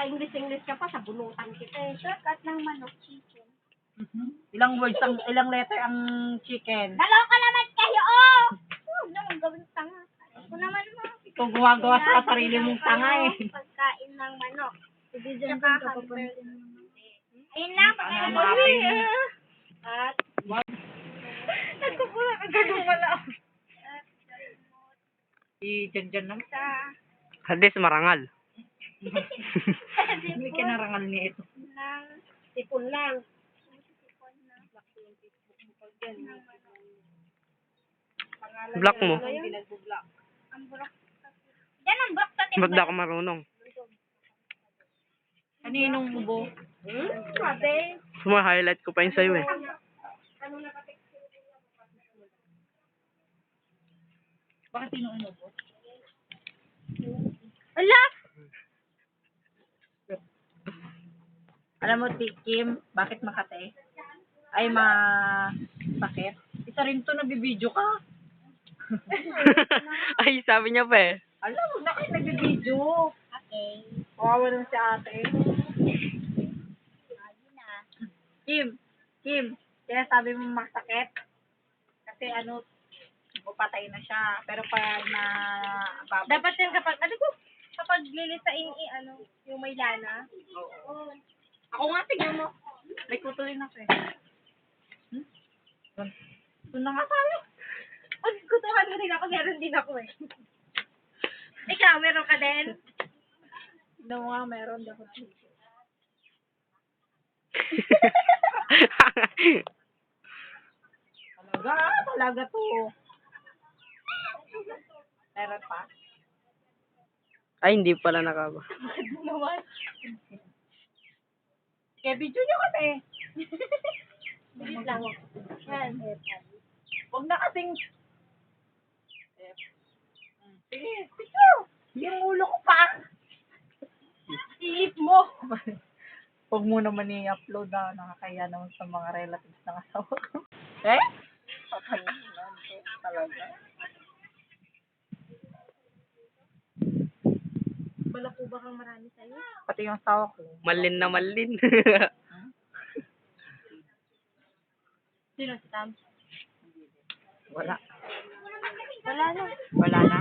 nagpapa-English ka pa, sa bunutan kita eh. Shortcut ng manok, chicken. Ilang letter ang chicken? Naloka naman kayo, oh! Huwag naman gawin tanga. Ako naman mo. Ikaw gumagawa sa sarili mong tanga eh. Pagkain ng manok. Tsaka hamburger. Ayun lang, pagkain ng Ano, manok. At, Nagkupula ka ganun wala. Dyan lang. Hades marangal. May kinarangal niya ito. Ng sipon lang. Block mo. Pinagbublock. ang burok. Yan ang burok sa Ba't di ako marunong? Kaninong ubo? Sabi. Suma-highlight ko pa yun sa'yo eh. Bakit sino umubo? Ala! Alam mo, Kim, bakit Makate? Ay, bakit? Isa rin to, nabibidyo ka. Ay, sabi niya pa eh. Alam mo, na kayo nabibidyo. Okay. Kawawa naman si ate. Kim, sinasabi mo masakit? Kasi patay na siya. Pero pag Dapat yan kapag lilisain yung may lana. Oo. Ako nga, tingnan mo. May kutuloy na ako eh. Doon na nga tayo. Pag kutuhan mo din ako, meron din ako eh. Ikaw, meron ka din? Tingnan mo nga, meron. Dapat Talaga to. Meron pa. Ay, hindi pala nakaba. Naman. Kaya video nyo kasi. Bilis lang. Yan. Huwag na kasing... Sige, picture. Yung ulo ko pa. Iip mo. Huwag mo naman i-upload na nakakaya naman sa mga relatives ng asawa ko. Eh? Papalimunan ko talaga. Balak po ba kang marami sa'yo? Pati yung asawa ko. Malin na malin. Sino si Tam? Wala. Wala na. Wala na.